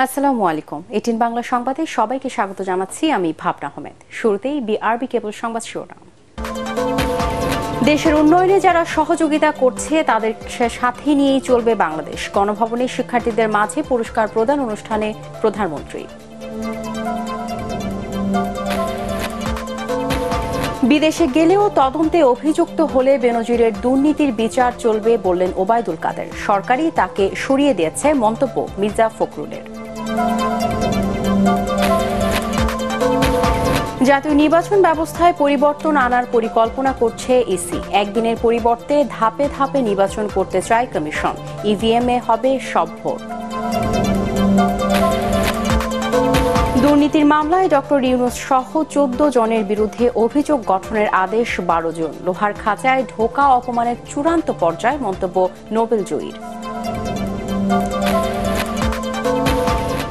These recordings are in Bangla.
আসসালামু আলাইকুম। 18 বাংলা সংবাদে সবাইকে স্বাগত জানাচ্ছি আমি ভাবনা আহমেদ। শুরুতেই বিআরবি কেবল সংবাদ শিরোনাম। দেশের উন্নয়নে যারা সহযোগিতা করছে তাদের সাথে নিয়েই চলবে বাংলাদেশ। গণভবনে শিক্ষার্থীদের মাঝে পুরস্কার প্রদান অনুষ্ঠানে প্রধানমন্ত্রী। বিদেশে গেলেও তদন্তে অভিযুক্ত হলে বেনজিরের দুর্নীতির বিচার চলবে বললেন ওবায়দুল কাদের। সরকারই তাকে সরিয়ে দিয়েছে মন্তব্য মির্জা ফখরুলের। জাতীয় নির্বাচন ব্যবস্থায় পরিবর্তন আনার পরিকল্পনা করছে ইসি। একদিনের পরিবর্তে ধাপে ধাপে নির্বাচন করতে চায় কমিশন। ইভিএমে হবে সব ভোট। দুর্নীতির মামলায় ডক্টর ইউনূস সহ 14 জনের বিরুদ্ধে অভিযোগ গঠনের আদেশ 12 জন। লোহার খাঁচায় ঢোকা অপমানের চূড়ান্ত পর্যায়ে মন্তব্য নোবেল জয়ীর।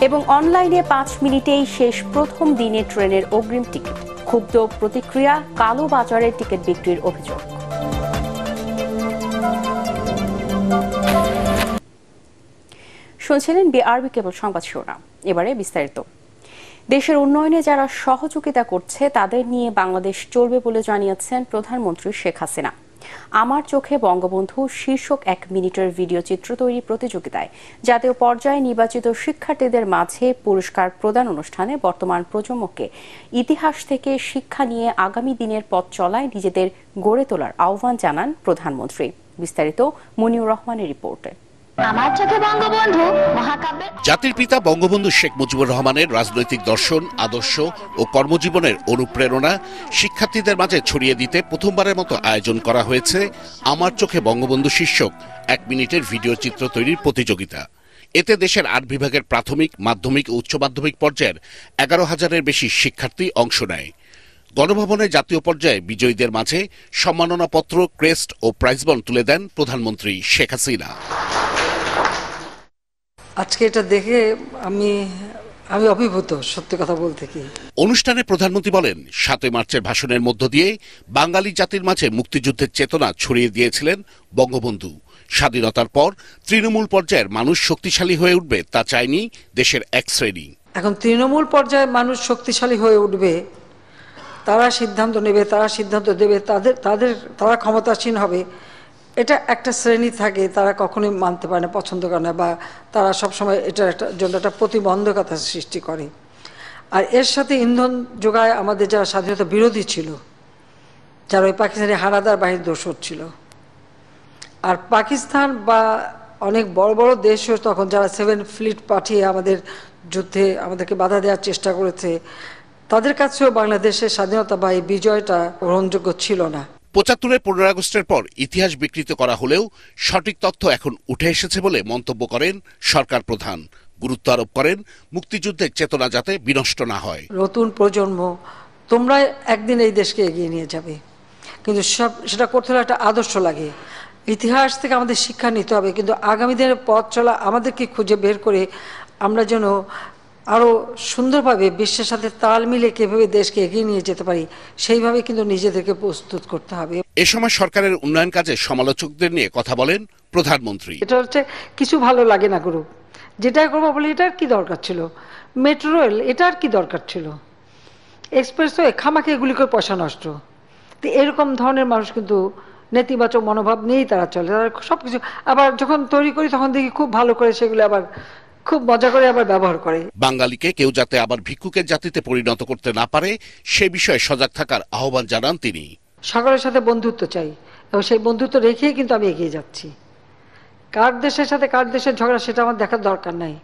এবং অনলাইনে 5 মিনিটেই শেষ প্রথম দিনে ট্রেনের অগ্রিম টিকিট। ক্ষুব্ধ প্রতিক্রিয়া, কালো বাজারের টিকিট বিক্রির অভিযোগ। শুনছিলেন বিআরবি কেবল সংবাদ শিরোনাম। এবারে বিস্তারিত। দেশের উন্নয়নে যারা সহযোগিতা করছে তাদের নিয়ে বাংলাদেশ চলবে বলে জানিয়েছেন প্রধানমন্ত্রী শেখ হাসিনা। আমার চোখে বঙ্গবন্ধু শীর্ষক 1 মিনিটের ভিডিও চিত্র তৈরি প্রতিযোগিতায় জাতীয় পর্যায়ে নির্বাচিত শিক্ষার্থীদের মাঝে পুরস্কার প্রদান অনুষ্ঠানে বর্তমান প্রজন্মকে ইতিহাস থেকে শিক্ষা নিয়ে আগামী দিনের পথ চলায় নিজেদের গড়ে তোলার আহ্বান জানান প্রধানমন্ত্রী। বিস্তারিত মনিউর রহমানের রিপোর্টে। জাতির পিতা বঙ্গবন্ধু শেখ মুজিবুর রহমানের রাজনৈতিক দর্শন, আদর্শ ও কর্মজীবনের অনুপ্রেরণা শিক্ষার্থীদের মাঝে ছড়িয়ে দিতে প্রথমবারের মতো আয়োজন করা হয়েছে আমার চোখে বঙ্গবন্ধু শীর্ষক 1 মিনিটের ভিডিও চিত্র তৈরির প্রতিযোগিতা। এতে দেশের 8 বিভাগের প্রাথমিক, মাধ্যমিক ও উচ্চ মাধ্যমিক পর্যায়ের 11,000-এর বেশি শিক্ষার্থী অংশ নেয়। গণভবনে জাতীয় পর্যায়ে বিজয়ীদের মাঝে সম্মাননাপত্র, ক্রেস্ট ও প্রাইজবন্ড তুলে দেন প্রধানমন্ত্রী শেখ হাসিনা। আজকে এটা দেখে আমি অভিভূত, সত্যি কথা বলতে কি। অনুষ্ঠানে প্রধানমন্ত্রী বলেন, 7 মার্চের ভাষণের মধ্য দিয়ে বাঙালি জাতির মাঝে মুক্তিযুদ্ধের চেতনা ছড়িয়ে দিয়েছিলেন বঙ্গবন্ধু। স্বাধীনতার পর তৃণমূল পর্যায়ের মানুষ শক্তিশালী হয়ে উঠবে তা চায়নি দেশের এক শ্রেণী। এখন তৃণমূল পর্যায়ে মানুষ শক্তিশালী হয়ে উঠবে, তারা সিদ্ধান্ত নেবে, তারা সিদ্ধান্ত দেবে, তারা ক্ষমতাসীন হবে, এটা একটা শ্রেণী থাকে, তারা কখনোই মানতে পারে না, পছন্দ করে না, বা তারা সবসময় এটার জন্য একটা প্রতিবন্ধকতা সৃষ্টি করে। আর এর সাথে ইন্ধন যোগায় আমাদের যারা স্বাধীনতা বিরোধী ছিল, যারা ওই পাকিস্তানি হানাদার বাহিনীর দোসর ছিল। আর পাকিস্তান বা অনেক বড় বড় দেশও তখন যারা 7 ফ্লিট পাঠিয়ে আমাদের যুদ্ধে আমাদেরকে বাধা দেওয়ার চেষ্টা করেছে, তাদের কাছেও বাংলাদেশের স্বাধীনতা বা এই বিজয়টা গ্রহণযোগ্য ছিল না। 75-এর 15 আগস্টের পর ইতিহাস বিকৃত করা হলেও সঠিক তথ্য এখন উঠে এসেছে বলে মন্তব্য করেন সরকার প্রধান। গুরুত্ব আরোপ করেন মুক্তিযুদ্ধের চেতনা যাতে বিনষ্ট না হয়। নতুন প্রজন্ম, তোমরা একদিন এই দেশকে এগিয়ে নিয়ে যাবে, কিন্তু সেটা করতে হলে একটা আদর্শ লাগে। ইতিহাস থেকে আমাদের শিক্ষা নিতে হবে, কিন্তু আগামী দিনের পথ চলা আমাদেরকে খুঁজে বের করে আমরা যেন আরো সুন্দরভাবে বিশ্বের সাথে তাল মিলে কিভাবে দেশকে এগিয়ে নিয়ে যেতে পারি, সেইভাবে কিন্তু নিজেদেরকে প্রস্তুত করতে হবে। এ সময় সরকারের উন্নয়ন কাজে সমালোচকদের নিয়ে কথা বলেন প্রধানমন্ত্রী। এটা হচ্ছে কিছু ভালো লাগে না করুক, যেটা করবো বলে এটার কি দরকার ছিল, মেট্রো রেল এটার কি দরকার ছিল, এক্সপ্রেসওয়ে খামাকে এগুলি করে পয়সা নষ্ট। তো এরকম ধরনের মানুষ কিন্তু নেতিবাচক মনোভাব নিয়েই তারা চলে। তারা সবকিছু আবার যখন তৈরি করি তখন দেখি খুব ভালো করে সেগুলো আবার খুব মজা করে আবার ব্যবহার করে। বাঙালিকে কেউ যাতে আবার ভিক্ষুকের জাতিতে পরিণত করতে না পারে সে বিষয়ে সজাগ থাকার আহ্বান জানান তিনি। সকলের সাথে বন্ধুত্ব চাই এবং সেই বন্ধুত্ব রেখেই কিন্তু আমি এগিয়ে যাচ্ছি। কার দেশের সাথে কার দেশের ঝগড়া সেটা আমার দেখার দরকার নাই।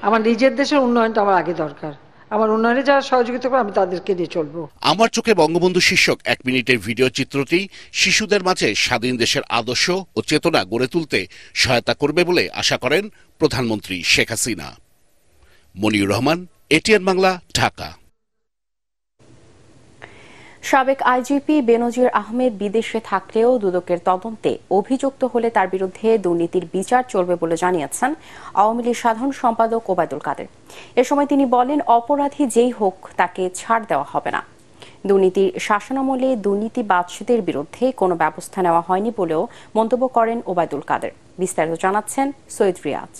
আমার নিজের দেশের উন্নয়নটা আমার আগে দরকার। আমার উন্নয়নে যারা সহযোগিতা করে আমি তাদেরকে নিয়ে চলবো। আমার চোখে বঙ্গবন্ধু শীর্ষক 1 মিনিটের ভিডিও চিত্রটি শিশুদের মাঝে স্বাধীন দেশের আদর্শ ও চেতনা গড়ে তুলতে সহায়তা করবে বলে আশা করেন প্রধানমন্ত্রী শেখ হাসিনা। মনিউর রহমান, এটিএন বাংলা, ঢাকা। সাবেক আইজিপি বেনজির আহমেদ বিদেশে থাকলেও দুদকের তদন্তে অভিযুক্ত হলে তার বিরুদ্ধে দুর্নীতির বিচার চলবে বলে জানিয়েছেন আওয়ামী লীগ সাধারণ সম্পাদক ওবায়দুল কাদের। এ সময় তিনি বলেন, অপরাধী যেই হোক তাকে ছাড় দেওয়া হবে না। দুর্নীতির শাসনামলে দুর্নীতিবাজদের বিরুদ্ধে কোনো ব্যবস্থা নেওয়া হয়নি বলেও মন্তব্য করেন ওবায়দুল কাদের। বিস্তারিত জানাচ্ছেন সৈয়দ রিয়াজ।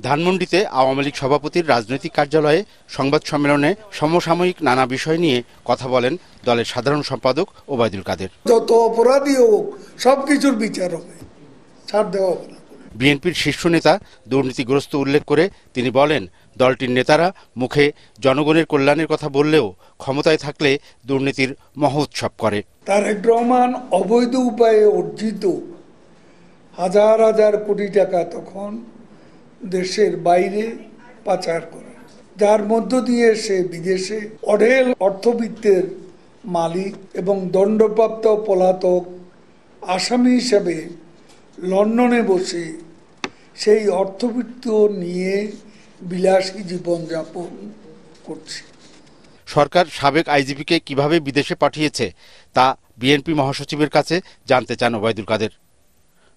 ধানমন্ডিতে আওয়ামী লীগ সভাপতির রাজনৈতিক কার্যালয়ে সংবাদ সম্মেলনে সমসাময়িক নানা বিষয় নিয়ে কথা বলেন দলের সাধারণ সম্পাদক ওবায়দুল কাদের। যত অপরাধী হোক সবকিছুর বিচার হবে, ছাড় দেওয়া হবে না। বিএনপির শীর্ষ নেতা দুর্নীতিগ্রস্ত উল্লেখ করে তিনি বলেন, দলটির নেতারা মুখে জনগণের কল্যাণের কথা বললেও ক্ষমতায় থাকলে দুর্নীতির মহোৎসব করে। তারেক রহমান অবৈধ উপায়ে অর্জিত হাজার হাজার কোটি টাকা তখন দেশের বাইরে পাচার করে, যার মধ্য দিয়ে সে বিদেশে অঢেল অর্থবিত্তের মালিক এবং দণ্ডপ্রাপ্ত পলাতক আসামি হিসাবে লন্ডনে বসে সেই অর্থবিত্ত নিয়ে বিলাসী জীবনযাপন করছে। সরকার সাবেক আইজিপিকে কিভাবে বিদেশে পাঠিয়েছে তা বিএনপি মহাসচিবের কাছে জানতে চান ওবায়দুল কাদের।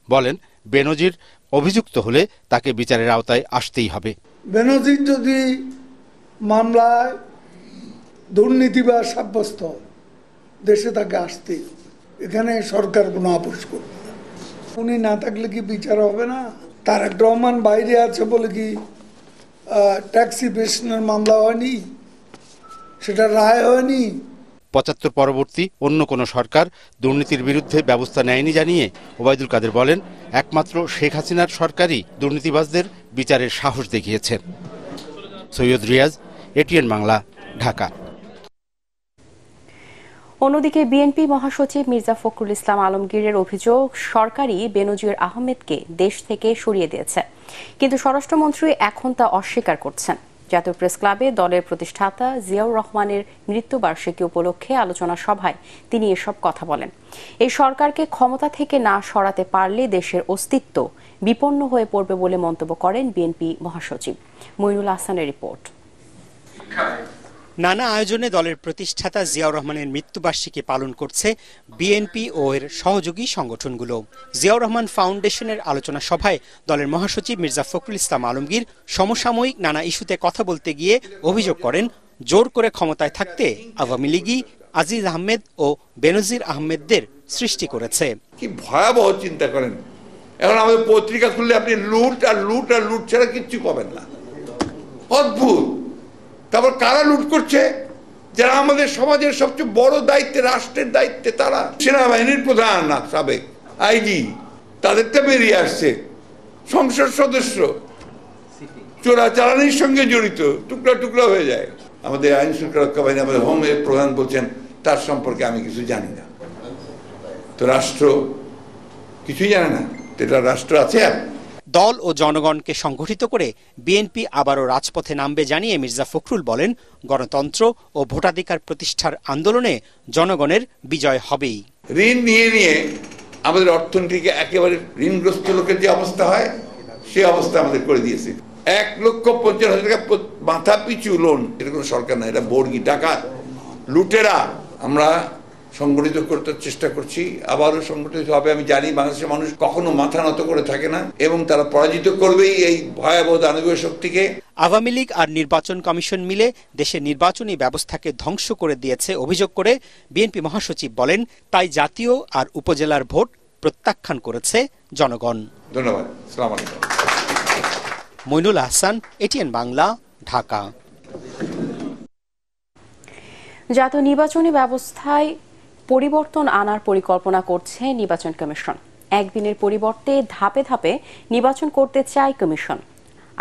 বলেন, বেনজির অভিযুক্ত হলে তাকে বিচারের আওতায় আসতেই হবে। বেনজির যদি মামলায় দুর্নীতিবাজ সাব্যস্ত দেশে তাকে আসতেই, এখানে সরকার কোনো আপোষ করবে না। উনি না থাকলে কি বিচার হবে না? তারেক রহমান বাইরে আছে বলে কি ট্যাক্সি পেশনের মামলা হয়নি, সেটা রায় হয়নি? ৭৫ পরবর্তী অন্য কোনো সরকার দুর্নীতির বিরুদ্ধে ব্যবস্থা নেয়নি জানিয়ে ওবায়দুল কাদের বলেন, একমাত্র শেখ হাসিনার সরকারই দুর্নীতিবাজদের বিচারের সাহস দেখিয়েছেন। সৈয়দ রিয়াজ, এটিএন বাংলা, ঢাকা। অন্যদিকে বিএনপি মহাসচিব মির্জা ফখরুল ইসলাম আলমগীরের অভিযোগ, সরকারই বেনজির আহমেদকে দেশ থেকে সরিয়ে দিয়েছে, কিন্তু স্বরাষ্ট্রমন্ত্রী এখন তা অস্বীকার করছেন। জাতীয় প্রেস ক্লাবে দলের প্রতিষ্ঠাতা জিয়াউর রহমানের মৃত্যুবার্ষিকী উপলক্ষে আলোচনা সভায় তিনি এসব কথা বলেন। এই সরকারকে ক্ষমতা থেকে না সরাতে পারলে দেশের অস্তিত্ব বিপন্ন হয়ে পড়বে বলে মন্তব্য করেন বিএনপি মহাসচিব। মইনুল হাসানের রিপোর্ট। নানা আয়োজনে দলের প্রতিষ্ঠাতা জিয়াউর রহমানের মৃত্যুবার্ষিকী পালন করছে বিএনপি ও এর সহযোগী সংগঠনগুলো। জিয়াউর রহমান ফাউন্ডেশনের আলোচনা সভায় দলের মহাসচিব মির্জা ফখরুল ইসলাম আলমগীর সমসাময়িক নানা ইস্যুতে কথা বলতে গিয়ে অভিযোগ করেন, জোর করে ক্ষমতায় থাকতে আওয়ামী লীগই আজিজ আহমেদ ও বেনজির আহমেদদের সৃষ্টি করেছে। কি ভয়াবহ চিন্তা করেন! এখন আমাদের পত্রিকা খুললে আপনি লুট আর লুট আর লুট ছাড়া কিচ্ছু পাবেন না। অদ্ভুত। তারপর কারা লুট করছে? যারা আমাদের সমাজের সবচেয়ে বড় দায়িত্বে, রাষ্ট্রের দায়িত্বে, তারা সেনাবাহিনীর প্রধান না সাবেক আইজি, তাদেরটা বেরিয়ে আসছে। সংসদ সদস্য চোরাচালানির সঙ্গে জড়িত, টুকরা টুকরা হয়ে যায়। আমাদের আইন শৃঙ্খলা রক্ষা বাহিনী, আমাদের হোমের প্রধান বলছেন তার সম্পর্কে আমি কিছু জানি না। তো রাষ্ট্র কিছুই জানে না, এটা রাষ্ট্র আছে। আর দল ও জনগণকে সংগঠিত করে বিএনপি আবারও রাজপথে নামবে জানিয়ে মির্জা ফখরুল বলেন, গণতন্ত্র ও ভোটাধিকার প্রতিষ্ঠার আন্দোলনে জনগণের বিজয় হবেই। ঋণ নিয়ে নিয়ে আমাদের অর্থনীতিকে একেবারে ঋণগ্রস্ত লোকের যে অবস্থা হয়, সে অবস্থা আমাদের করে দিয়েছে। 1,50,000 টাকা মাথা পিছু লোন, এটা কোনো সরকার না, এটা বর্গী ডাকাত, লুটেরা। আমরা সংগঠিত করতে চেষ্টা করছি, আবারও সংগঠিত হবে। আমি জানি বাংলাদেশের মানুষ কখনো মাথা নত করে থাকে না, এবং তারা পরাজিত করবেই এই ভয়াবহ দানবীয় শক্তিকে। আওয়ামী লীগ আর নির্বাচন কমিশন মিলে দেশের নির্বাচনী ব্যবস্থাকে ধ্বংস করে দিয়েছে অভিযোগ করে বিএনপি মহাসচিব বলেন, তাই জাতীয় আর উপজেলার ভোট প্রত্যাখ্যান করেছে জনগণ। ধন্যবাদ। আসসালামু আলাইকুম। মইনুল হাসান, এটিএন বাংলা, ঢাকা। জাতীয় নির্বাচনী ব্যবস্থায় পরিবর্তন আনার পরিকল্পনা করছে নির্বাচন কমিশন। একদিনের পরিবর্তে ধাপে ধাপে নির্বাচন করতে চায় কমিশন।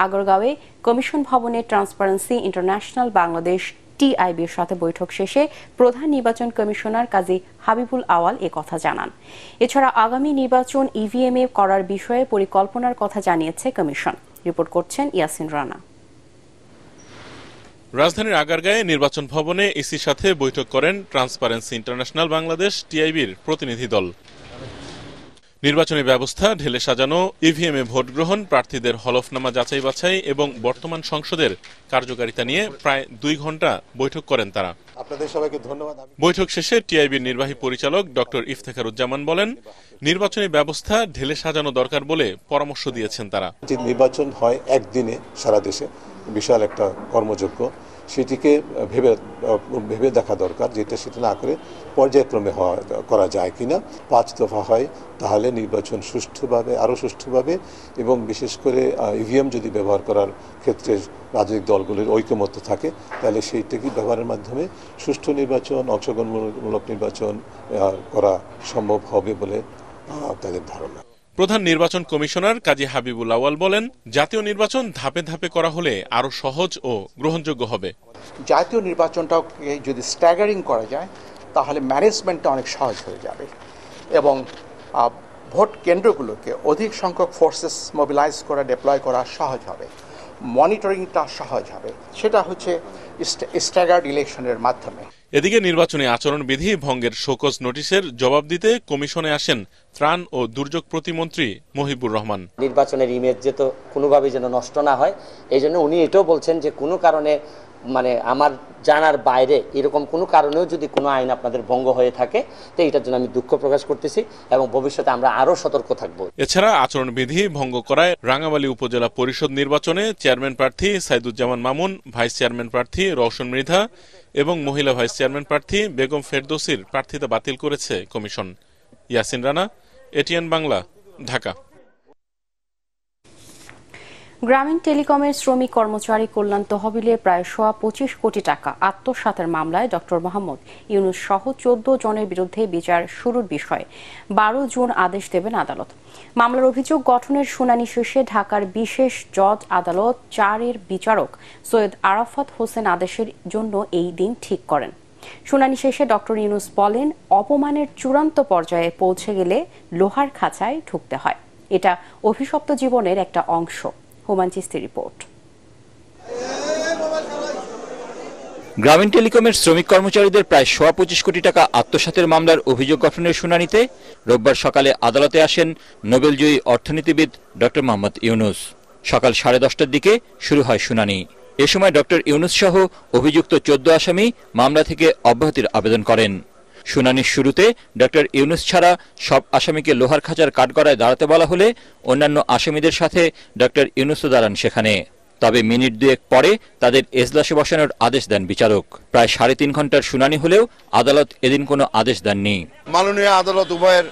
আগারগাঁওয়ে কমিশন ভবনে ট্রান্সপারেন্সি ইন্টারন্যাশনাল বাংলাদেশ টিআইবির সাথে বৈঠক শেষে প্রধান নির্বাচন কমিশনার কাজী হাবিবুল আওয়াল কথা জানান। এছাড়া আগামী নির্বাচন ইভিএমে করার বিষয়ে পরিকল্পনার কথা জানিয়েছে কমিশন। রিপোর্ট করছেন ইয়াসিন রানা। রাজধানীর আগারগাঁয়ে নির্বাচন ভবনে ইসির সাথে বৈঠক করেন ট্রান্সপারেন্সি ইন্টারন্যাশনাল বাংলাদেশ টিআইবির প্রতিনিধি দল। নির্বাচনী ব্যবস্থা ঢেলে সাজানো, ইভিএমে ভোট গ্রহণ, প্রার্থীদের হলফনামা যাচাই বাছাই এবং বর্তমান সংসদের কার্যকারিতা নিয়ে প্রায় 2 ঘন্টা বৈঠক করেন তারা। আপনাদের সবাইকে ধন্যবাদ। বৈঠক শেষে টিআইবির নির্বাহী পরিচালক ডক্টর ইফতেখারুজ্জামান বলেন, নির্বাচনী ব্যবস্থা ঢেলে সাজানো দরকার বলে পরামর্শ দিয়েছেন তারা। যে নির্বাচন হয় একদিনে সারা দেশে, বিশাল একটা কর্মযজ্ঞ, সেটিকে ভেবে দেখা দরকার, যেটা সেটা না করে পর্যায়ক্রমে করা যায় কিনা। 5 দফা হয় তাহলে নির্বাচন আরও সুষ্ঠুভাবে এবং বিশেষ করে ইভিএম যদি ব্যবহার করার ক্ষেত্রে রাজনৈতিক দলগুলির ঐকমত্য থাকে তাহলে সেইটাকে ব্যবহারের মাধ্যমে সুষ্ঠু নির্বাচন, অংশগ্রহণমূলক নির্বাচন করা সম্ভব হবে বলে তাদের ধারণা। প্রধান নির্বাচন কমিশনার কাজী হাবিবুল আউয়াল বলেন, জাতীয় নির্বাচন ধাপে ধাপে করা হলে আরো সহজ ও গ্রহণযোগ্য হবে। জাতীয় নির্বাচনটাও যদি স্ট্যাগারিং করা যায় তাহলে ম্যানেজমেন্টটা অনেক সহজ হয়ে যাবে এবং ভোট কেন্দ্রগুলোকে অধিক সংখ্যক ফোর্সেস মোবিলাইজ করা, ডিপ্লয় করা সহজ হবে, মনিটরিংটা সহজ হবে। সেটা হচ্ছে স্ট্যাগার্ড ইলেকশনের মাধ্যমে। এদিকে নির্বাচনী আচরণবিধি ভঙ্গের শোকজ নোটিশের জবাব দিতে কমিশনে আসেন ত্রাণ ও দুর্যোগ প্রতিমন্ত্রী মহিবুর রহমান। নির্বাচনের ইমেজ যে তো কোনোভাবেই যেন নষ্ট না হয়, এই জন্য উনি এটাও বলছেন যে কোনো কারণে আমার জানার বাইরে এরকম কোনো কারণেও যদি কোনো আইন আপনাদের ভঙ্গ হয়ে থাকে তো এটার জন্য আমি দুঃখ প্রকাশ করতেছি এবং ভবিষ্যতে আমরা আরো সতর্ক থাকব। এছাড়া আচরণবিধি ভঙ্গ করায় রাঙ্গামালী উপজেলা পরিষদ নির্বাচনে চেয়ারম্যান প্রার্থী সাইদুজ্জামান মামুন, ভাইস চেয়ারম্যান প্রার্থী রওশন মৃধা এবং মহিলা ভাইস চেয়ারম্যান প্রার্থী বেগম ফেরদৌসির প্রার্থিতা বাতিল করেছে কমিশন। ইয়াসিন রানা, এটিএন বাংলা, ঢাকা। গ্রামীণ টেলিকমের শ্রমিক কর্মচারী কল্যাণ তহবিলে প্রায় 25 কোটি টাকা আত্মসাতের মামলায় ডক্টর মোহাম্মদ ইউনূস সহ 14 জনের বিরুদ্ধে বিচার শুরুর বিষয়ে 12 জুন আদেশ দেবেন আদালত। মামলার অভিযোগ গঠনের শুনানি শেষে ঢাকার বিশেষ জজ আদালত 4-এর বিচারক সৈয়দ আরাফাত হোসেন আদেশের জন্য এই দিন ঠিক করেন। শুনানি শেষে ডক্টর ইউনূস বলেন, অপমানের চূড়ান্ত পর্যায়ে পৌঁছে গেলে লোহার খাঁচায় ঢুকতে হয়। এটা অভিশপ্ত জীবনের একটা অংশ। রিপোর্ট। গ্রামীণ টেলিকমের শ্রমিক কর্মচারীদের প্রায় 25 কোটি টাকা আত্মসাতের মামলার অভিযোগ গঠনের শুনানিতে রোববার সকালে আদালতে আসেন নোবেলজয়ী অর্থনীতিবিদ ডক্টর মোহাম্মদ ইউনূস। সকাল 10:30টার দিকে শুরু হয় শুনানি। এ সময় ডক্টর ইউনূস সহ অভিযুক্ত 14 আসামি মামলা থেকে অব্যাহতির আবেদন করেন। শুনানির শুরুতে ডক্টর ইউনূস ছাড়া সব আসামিকে লোহার খাঁচার কাঠগড়ায় দাঁড়াতে বলা হলে অন্যান্য আসামিদের সাথে ডক্টর ইউনূসও দাঁড়ান সেখানে। তবে মিনিট দুয়েক পরে তাদের এজলাসে বসানোর আদেশ দেন বিচারক। প্রায় 3.5 ঘন্টার শুনানি হলেও আদালত এদিন কোনো আদেশ দেননি। মাননীয় আদালত উভয়ের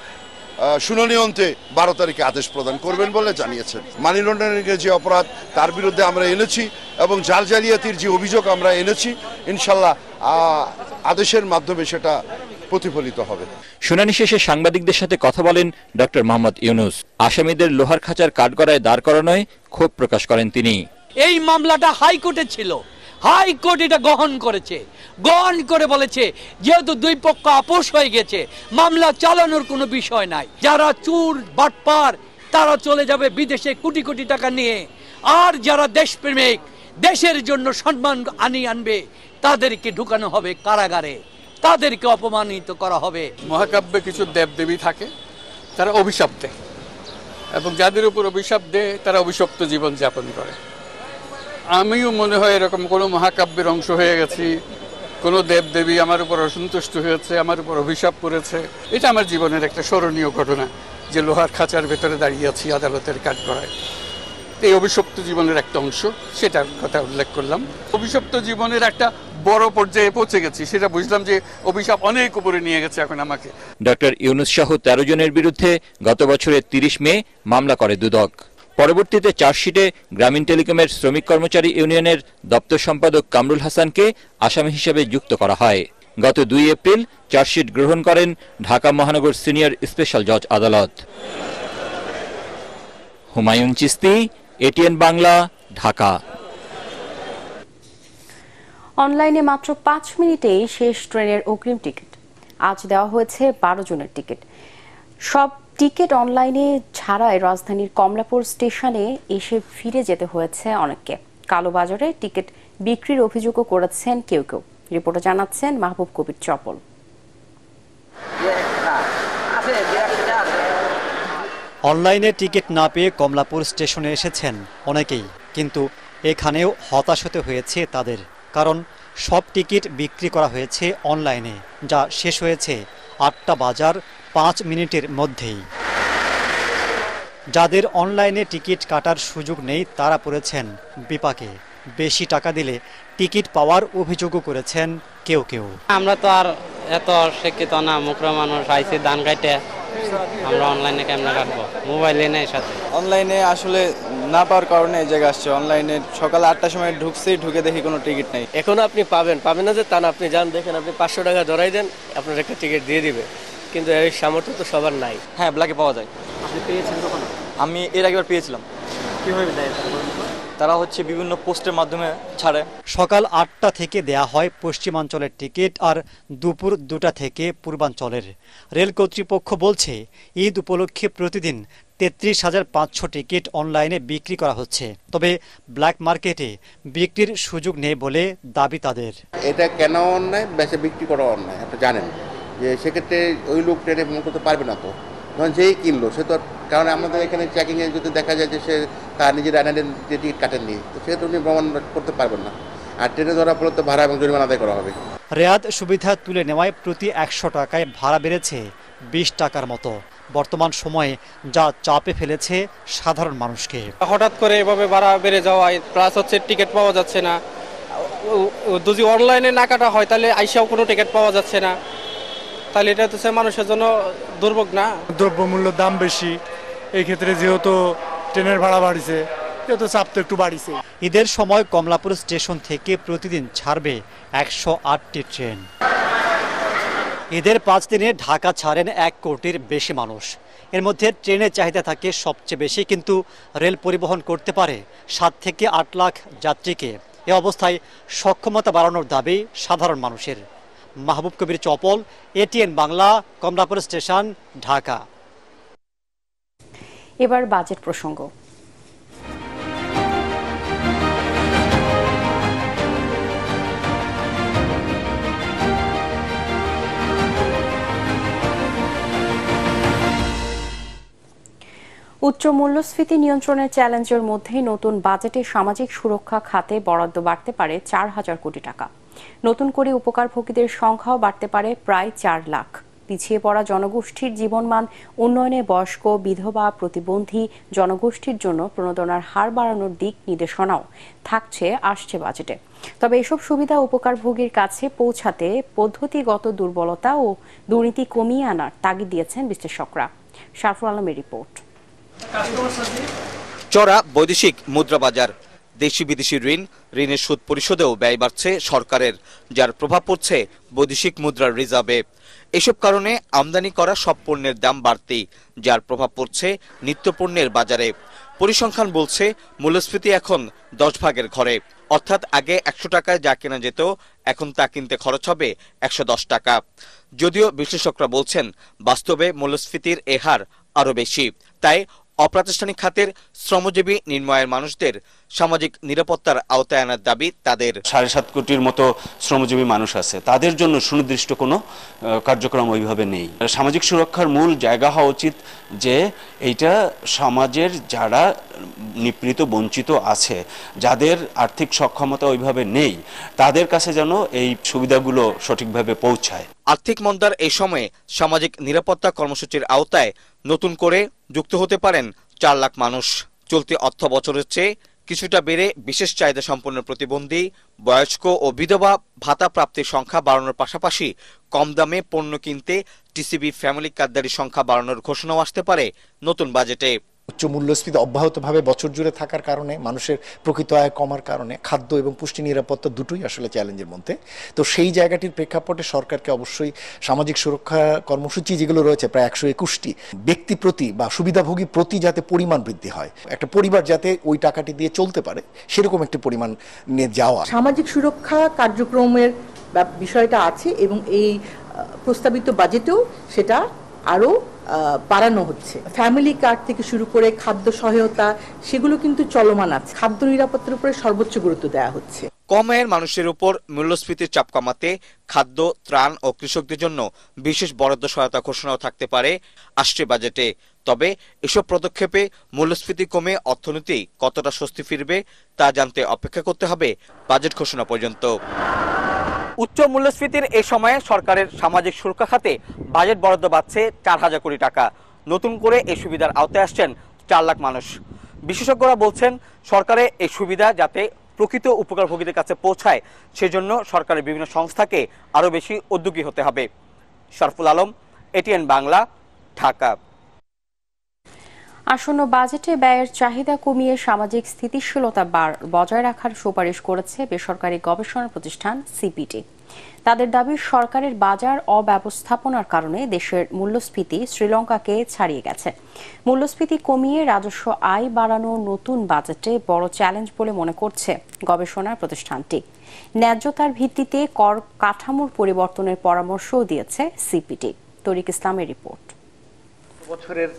শুনানি অন্তে 12 তারিখে আদেশ প্রদান করবেন বলে জানিয়েছেন। মানি লন্ডারিংয়ের যে অপরাধ তার বিরুদ্ধে আমরা এনেছি এবং জাল জালিয়াতির যে অভিযোগ আমরা এনেছি, ইনশাল্লাহ আদেশের মাধ্যমে সেটা প্রতিফলিত হবে। শুনানি শেষে সাংবাদিকদের সাথে কথা বলেন ডক্টর মোহাম্মদ ইউনূস। আসামিদের লোহার খাঁচার কাঠগড়ায় দাঁড় করানোয় ক্ষোভ প্রকাশ করেন তিনি। এই মামলাটা হাইকোর্টে ছিল, হাইকোর্ট এটা গ্রহণ করেছে, গ্রহণ করে বলেছে যেহেতু দুই পক্ষ আপোষ হয়ে গেছে মামলা চালানোর কোনো বিষয় নাই। যারা চুর বাটপার তারা চলে যাবে বিদেশে কোটি কোটি টাকা নিয়ে, আর যারা দেশপ্রেমিক দেশের জন্য সম্মান আনবে তাদেরকে ঢুকানো হবে কারাগারে, তাদেরকে অপমানিত করা হবে। মহাকাব্যে কিছু দেবদেবী থাকে, তারা অভিশাপ দেয় এবং যাদের উপর অভিশাপ দেয় তারা অভিশপ্ত জীবন যাপন করে। আমিও মনে হয় এরকম কোনো মহাকাব্যের অংশ হয়ে গেছি, কোনো দেবদেবী আমার উপর অসন্তুষ্ট হয়েছে, আমার উপর অভিশাপ করেছে। এটা আমার জীবনের একটা স্মরণীয় ঘটনা যে লোহার খাঁচার ভেতরে দাঁড়িয়ে আছি আদালতের কাঠগড়ায়। এই অভিশপ্ত জীবনের একটা অংশ, সেটার কথা উল্লেখ করলাম। অভিশপ্ত জীবনের একটা বড় পর্যায়ে পৌঁছে গেছি, সেটা বুঝলাম যে অভিশাপ অনেক উপরে নিয়ে গেছে এখন আমাকে। ডক্টর ইউনূস সহ 13 জনের বিরুদ্ধে গত বছরের 30 মে মামলা করে দুদক। পরবর্তীতে চার্জশিটে গ্রামীণ টেলিকমের শ্রমিক কর্মচারী ইউনিয়নের দপ্তর সম্পাদক কামরুল হাসানকে আসামি হিসেবে যুক্ত করা হয়। গত 2 এপ্রিল চার্জশিট গ্রহণ করেন ঢাকা মহানগর সিনিয়র স্পেশাল জজ আদালত। হুমায়ুন চিস্তি, এটিএন বাংলা, ঢাকা। অনলাইনে মাত্র 5 মিনিটেই শেষ ট্রেনের অগ্রিম টিকিট। আজ দেওয়া হয়েছে 12 জনের টিকিট। সব টিকিট অনলাইনে ছাড়াই রাজধানীর কমলাপুর স্টেশনে এসে ফিরে যেতে হয়েছে অনেককে। কালোবাজারে টিকিট বিক্রির অভিযোগও করেছেন কেউ কেউ। রিপোর্টে জানাচ্ছেন মাহবুব কবির চপল। অনলাইনে টিকিট না পেয়ে কমলাপুর স্টেশনে এসেছেন অনেকেই, কিন্তু এখানেও হতাশ হতে হয়েছে তাদের, কারণ সব টিকিট বিক্রি করা হয়েছে অনলাইনে, যা শেষ হয়েছে 8টা বাজার 5 মিনিটের মধ্যেই। যাদের অনলাইনে টিকিট কাটার সুযোগ নেই তারা পড়েছেন বিপাকে। বেশি টাকা দিলে টিকিট পাওয়ার অভিযোগও করেছেন কেউ কেউ। আমরা তো আর এত শিক্ষিত না, মুখরা মানুষ আইসি ধান কাটে, আমরা অনলাইনে কেমনে কাটবো, মোবাইলে নেই সাথে। অনলাইনে আসলে না পাওয়ার কারণে এই জায়গায় আসছে। অনলাইনে সকাল 8টার সময় ঢুকে দেখি কোনো টিকিট নেই। এখন আপনি পাবেন না যে তা না, আপনি যান দেখেন, আপনি 500 টাকা ধরাই দেন, আপনার একটা টিকিট দিয়ে দিবে, কিন্তু এই সামর্থ্য তো সবার নাই। হ্যাঁ, ব্ল্যাকে পাওয়া যায়। আপনি পেয়েছেন কখনো? আমি এর আগেবার পেয়েছিলাম। কিভাবে দেয় তারা হচ্ছে বিভিন্ন পোস্টের মাধ্যমে ছাড়ে। সকাল 8টা থেকে দেয়া হয় পশ্চিমাঞ্চলের টিকিট আর দুপুর 2টা থেকে পূর্বাঞ্চলের। রেল কর্তৃপক্ষ বলছে ঈদ উপলক্ষে প্রতিদিন 33,500 টিকিট অনলাইনে বিক্রি করা হচ্ছে, তবে ব্ল্যাক মার্কেটে বিক্রির সুযোগ নেই বলে দাবি তাদের। এটা কেন অন্যায়, বেচে বিক্রি করা অন্যায়, আপনি জানেন যে সেক্ষেত্রে ওই লোক ট্রেনে ভ্রমণ করতে পারবে না। তো ধরুন যেই কিনলো সে তো, কারণ আমাদের এখানে চেকিংয়ে যদি দেখা যায় যে সে তার নিজের আইডেন্টি যে টিকিট কাটেননি, তো সেহেতু উনি ভ্রমণ করতে পারবেন না। আর ট্রেনে ধরা পড়লে তো ভাড়া এবং জরিমানা আদায় করা হবে। রেয়াদ সুবিধা তুলে নেওয়ায় প্রতি 100 টাকায় ভাড়া বেড়েছে 20 টাকার মতো। বর্তমান সময়ে যা চাপে ফেলেছে সাধারণ মানুষকে। হঠাৎ করে এভাবে ভাড়া বেড়ে যাওয়ায়, প্লাস হচ্ছে টিকিট পাওয়া যাচ্ছে না। যদি অনলাইনে না কাটা হয় তাহলে আইসাও কোনো টিকিট পাওয়া যাচ্ছে না, তাহলে এটা হচ্ছে মানুষের জন্য দুর্ভোগ না। দ্রব্যমূল্যের দাম বেশি, এই ক্ষেত্রে যেহেতু ট্রেনের ভাড়া বাড়িছে, যেহেতু চাপ তো একটু বাড়িছে। ঈদের সময় কমলাপুর স্টেশন থেকে প্রতিদিন ছাড়বে 108টি ট্রেন। ঈদের 5 দিনে ঢাকা ছাড়েন 1 কোটির বেশি মানুষ। এর মধ্যে ট্রেনের চাহিদা থাকে সবচেয়ে বেশি, কিন্তু রেল পরিবহন করতে পারে 7 থেকে 8 লাখ যাত্রীকে। এ অবস্থায় সক্ষমতা বাড়ানোর দাবি সাধারণ মানুষের। মাহবুব কবির চপল, এটিএন বাংলা, কমলাপুর স্টেশন, ঢাকা। এবার বাজেট প্রসঙ্গ। উচ্চ মূল্যস্ফীতি নিয়ন্ত্রণের চ্যালেঞ্জের মধ্যেই নতুন বাজেটে সামাজিক সুরক্ষা খাতে বরাদ্দ বাড়তে পারে 4,000 কোটি টাকা। নতুন করে উপকারভোগীদের সংখ্যাও বাড়তে পারে প্রায় 4 লাখ। পিছিয়ে পড়া জনগোষ্ঠীর জীবনমান উন্নয়নে বয়স্ক, বিধবা, প্রতিবন্ধী জনগোষ্ঠীর জন্য প্রণোদনার হার বাড়ানোর দিক নির্দেশনাও থাকছে আসছে বাজেটে। তবে এসব সুবিধা উপকারভোগীর কাছে পৌঁছাতে পদ্ধতিগত দুর্বলতা ও দুর্নীতি কমিয়ে আনার তাগিদ দিয়েছেন বিশ্লেষকরা। শারফুল আলমের রিপোর্ট। চড়া বৈদেশিক মুদ্রা বাজার, দেশি বিদেশি ঋণের সুদ পরিশোধেও ব্যয় বাড়ছে সরকারের, যার প্রভাব পড়ছে বৈদেশিক মুদ্রার রিজার্ভে। এসব কারণে আমদানি করা সব পণ্যের দাম বাড়তি, যার প্রভাব পড়ছে নিত্যপণ্যের বাজারে। পরিসংখ্যান বলছে মূল্যস্ফীতি এখন 10 ভাগের ঘরে, অর্থাৎ আগে 100 টাকায় যা কেনা যেত এখন তা কিনতে খরচ হবে 110 টাকা। যদিও বিশ্লেষকরা বলছেন বাস্তবে মূল্যস্ফীতির এ হার আরও বেশি। তাই অপ্রাতিষ্ঠানিক খাতের শ্রমজীবী নিম্নায়ের মানুষদের সামাজিক নিরাপত্তার আওতায় আনার দাবি তাদের। 7.5 কোটির মতো শ্রমজীবী মানুষ আছে, তাদের জন্য সুনির্দিষ্ট কোনো কার্যক্রম ওইভাবে নেই। সামাজিক সুরক্ষার মূল জায়গা হওয়া উচিত যে এইটা সমাজের যারা নিপীড়িত বঞ্চিত আছে, যাদের আর্থিক সক্ষমতা ওইভাবে নেই, তাদের কাছে যেন এই সুবিধাগুলো সঠিকভাবে পৌঁছায়। আর্থিক মন্দার এই সময়ে সামাজিক নিরাপত্তা কর্মসূচির আওতায় নতুন করে যুক্ত হতে পারেন 4 লাখ মানুষ। চলতি অর্থ বছরের চেয়ে কিছুটা বেড়ে বিশেষ চাহিদা সম্পন্ন প্রতিবন্ধী, বয়স্ক ও বিধবা ভাতা প্রাপ্তির সংখ্যা বাড়ানোর পাশাপাশি কম দামে পণ্য কিনতে টিসিবি ফ্যামিলি কার্ডধারীর সংখ্যা বাড়ানোর ঘোষণাও আসতে পারে নতুন বাজেটে। উচ্চ মূল্যস্ফীতি অব্যাহতভাবে বছর জুড়ে থাকার কারণে, মানুষের প্রকৃত আয় কমার কারণে খাদ্য এবং পুষ্টি নিরাপত্তা দুটোই আসলে চ্যালেঞ্জের মধ্যে। তো সেই জায়গাটির প্রেক্ষাপটে সরকারকে অবশ্যই সামাজিক সুরক্ষা কর্মসূচি যেগুলো রয়েছে প্রায় 121টি, ব্যক্তি প্রতি বা সুবিধাভোগী প্রতি যাতে পরিমাণ বৃদ্ধি হয়, একটা পরিবার যাতে ওই টাকাটি দিয়ে চলতে পারে সেরকম একটি পরিমাণ নিয়ে যাওয়া। সামাজিক সুরক্ষা কার্যক্রমের বিষয়টা আছে এবং এই প্রস্তাবিত বাজেটেও সেটা আরও বাড়ানো হচ্ছে। ফ্যামিলি কার্ড থেকে শুরু করে খাদ্য সহায়তা, সেগুলো কিন্তু চলমান আছে। খাদ্য নিরাপত্তার উপরে সর্বোচ্চ গুরুত্ব দেওয়া হচ্ছে। কম আয়ের মানুষের উপর মূল্যস্ফীতির চাপ কমাতে খাদ্য, ত্রাণ ও কৃষকদের জন্য বিশেষ বরাদ্দ সহায়তা ঘোষণাও থাকতে পারে আসছে বাজেটে। তবে এসব পদক্ষেপে মূল্যস্ফীতি কমে অর্থনীতি কতটা স্বস্তি ফিরবে তা জানতে অপেক্ষা করতে হবে বাজেট ঘোষণা পর্যন্ত। উচ্চ মূল্যস্ফীতির এ সময়ে সরকারের সামাজিক সুরক্ষা খাতে বাজেট বরাদ্দ বাড়ছে 4,000 কোটি টাকা। নতুন করে এই সুবিধার আওতায় আসছেন 4 লাখ মানুষ। বিশেষজ্ঞরা বলছেন সরকারের এই সুবিধা যাতে প্রকৃত উপকারভোগীদের কাছে পৌঁছায় সেজন্য সরকারের বিভিন্ন সংস্থাকে আরও বেশি উদ্যোগী হতে হবে। শরফুল আলম, এটিএন বাংলা, ঢাকা। আসন্ন বাজেটে ব্যয়ের চাহিদা কমিয়ে সামাজিক স্থিতিশীলতা বজায় রাখার সুপারিশ করেছে বেসরকারি গবেষণা প্রতিষ্ঠান সিপিডি। তাদের দাবি, সরকারের বাজার অব্যবস্থাপনার কারণে দেশের মূল্যস্ফীতি শ্রীলঙ্কাকে ছাড়িয়ে গেছে। মূল্যস্ফীতি কমিয়ে রাজস্ব আয় বাড়ানো নতুন বাজেটে বড় চ্যালেঞ্জ বলে মনে করছে গবেষণা প্রতিষ্ঠানটি। ন্যায্যতার ভিত্তিতে কর কাঠামোর পরিবর্তনের পরামর্শও দিয়েছে সিপিডি। তরিক ইসলামের রিপোর্ট। বছরের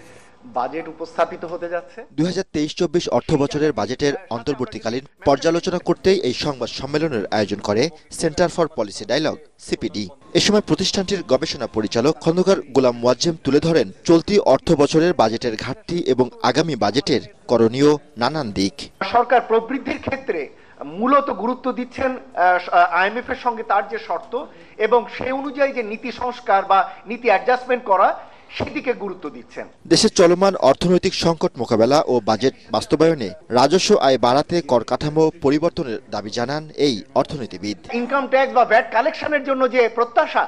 বাজেট উপস্থাপিত হতে যাচ্ছে। 2023-24 অর্থ বছরের বাজেটের অন্তর্বর্তীকালীন পর্যালোচনা করতেই এই সংবাদ সম্মেলনের আয়োজন করে centre for policy dialogue CPD. এ সময় প্রতিষ্ঠানটির গবেষণা পরিচালক খন্দকার গোলাম মুয়াজ্জেম তুলে ধরেন চলতি অর্থ বছরের বাজেটের ঘাটতি এবং আগামী বাজেটের করণীয় নানান দিক। সরকার প্রবৃদ্ধির ক্ষেত্রে মূলত গুরুত্ব দিচ্ছেন আইএমএফ এর সঙ্গে তার যে শর্ত এবং সেই অনুযায়ী যে নীতি সংস্কার বা নীতি অ্যাডজাস্টমেন্ট করা সেদিকে গুরুত্ব দিচ্ছেন। দেশের চলমান অর্থনৈতিক সংকট মোকাবেলা ও বাজেট বাস্তবায়নে রাজস্ব আয় বাড়াতে কর কাঠামো পরিবর্তনের দাবি জানান এই অর্থনীতিবিদ। ইনকাম ট্যাক্স বা ভ্যাট কালেকশনের জন্য যে প্রত্যাশা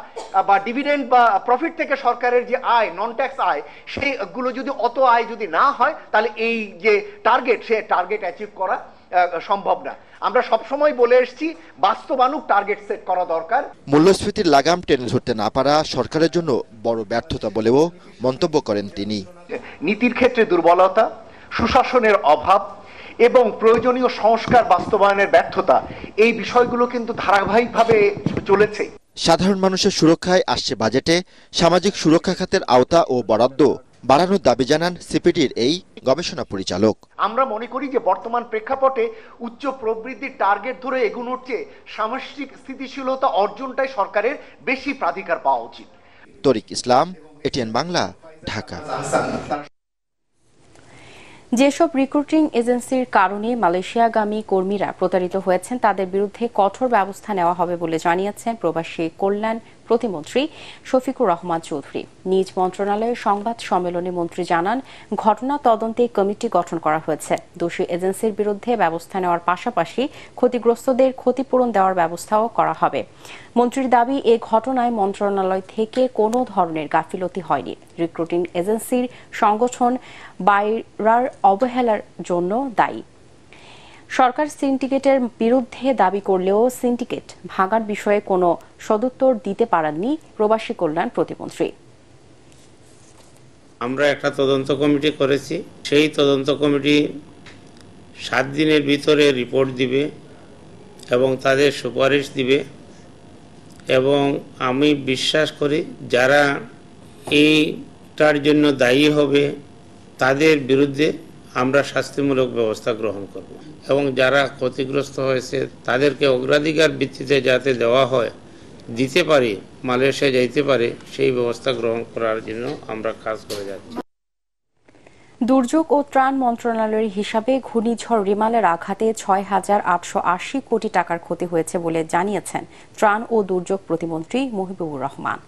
বা ডিভিডেন্ড বা প্রফিট থেকে সরকারের যে আয়, নন ট্যাক্স আয়, সেইগুলো যদি অত আয় যদি না হয় তাহলে এই যে টার্গেট, সে টার্গেট অ্যাচিভ করা সম্ভব না। আমরা সবসময় বলে এসেছি বাস্তবানুক টার্গেট সেট করা দরকার। মূল্যস্ফীতির লাগাম টেনে ধরতে না পারা সরকারের জন্য বড় ব্যর্থতা বলেও মন্তব্য করেন তিনি। নীতির ক্ষেত্রে দুর্বলতা, সুশাসনের অভাব এবং প্রয়োজনীয় সংস্কার বাস্তবায়নের ব্যর্থতা, এই বিষয়গুলো কিন্তু ধারাবাহিকভাবে চলেছে। সাধারণ মানুষের সুরক্ষায় আসছে বাজেটে সামাজিক সুরক্ষা খাতের আওতা ও বরাদ্দ বাড়ানোর দাবি জানান সিপিডির এই গবেষণা পরিচালক। আমরা মনে করি যে বর্তমান প্রেক্ষাপটে উচ্চ প্রবৃদ্ধির টার্গেট ধরে এগোনোর চেয়ে সামষ্টিক স্থিতিশীলতা অর্জনটাই সরকারের বেশি প্রাধিকার পাওয়া উচিত। তরিক ইসলাম, এটিএন বাংলা, ঢাকা। যেসব রিক্রুটিং এজেন্সির কারণে মালয়েশিয়াগামী কর্মীরা প্রতারিত হয়েছেন তাদের বিরুদ্ধে কঠোর ব্যবস্থা নেওয়া হবে বলে জানিয়েছেন প্রবাসী কল্যাণ প্রতিমন্ত্রী শফিকুর রহমান চৌধুরী। নিজ মন্ত্রণালয়ের সংবাদ সম্মেলনে মন্ত্রী জানান, ঘটনা তদন্তে কমিটি গঠন করা হয়েছে। দোষী এজেন্সির বিরুদ্ধে ব্যবস্থা নেওয়ার পাশাপাশি ক্ষতিগ্রস্তদের ক্ষতিপূরণ দেওয়ার ব্যবস্থাও করা হবে। মন্ত্রীর দাবি, এ ঘটনায় মন্ত্রণালয় থেকে কোনো ধরনের গাফিলতি হয়নি। রিক্রুটিং এজেন্সির সংগঠন বাইরার অবহেলার জন্য দায়ী। সরকার সিন্ডিকেটের বিরুদ্ধে দাবি করলেও সিন্ডিকেট ভাঙার বিষয়ে কোনো সদুত্তর দিতে পারেননি প্রবাসী কল্যাণ প্রতিমন্ত্রী। আমরা একটা তদন্ত কমিটি করেছি, সেই তদন্ত কমিটি 7 দিনের ভিতরে রিপোর্ট দিবে এবং তাদের সুপারিশ দিবে এবং আমি বিশ্বাস করি যারা এইটার জন্য দায়ী হবে তাদের বিরুদ্ধে আমরা শাস্তিমূলক ব্যবস্থা গ্রহণ করব এবং যারা ক্ষতিগ্রস্ত হয়েছে তাদেরকে অগ্রাধিকার ভিত্তিতে যাতে দেওয়া হয়, দিতে পারি, মালয়েশিয়া যাইতে পারে, সেই ব্যবস্থা গ্রহণ করার জন্য আমরা কাজ করে যাচ্ছি। দুর্যোগ ও ত্রাণ মন্ত্রণালয়ের হিসাবে ঘূর্ণিঝড় রিমালের আঘাতে 6,880 কোটি টাকার ক্ষতি হয়েছে বলে জানিয়েছেন ত্রাণ ও দুর্যোগ প্রতিমন্ত্রী মহিবুবুর রহমান।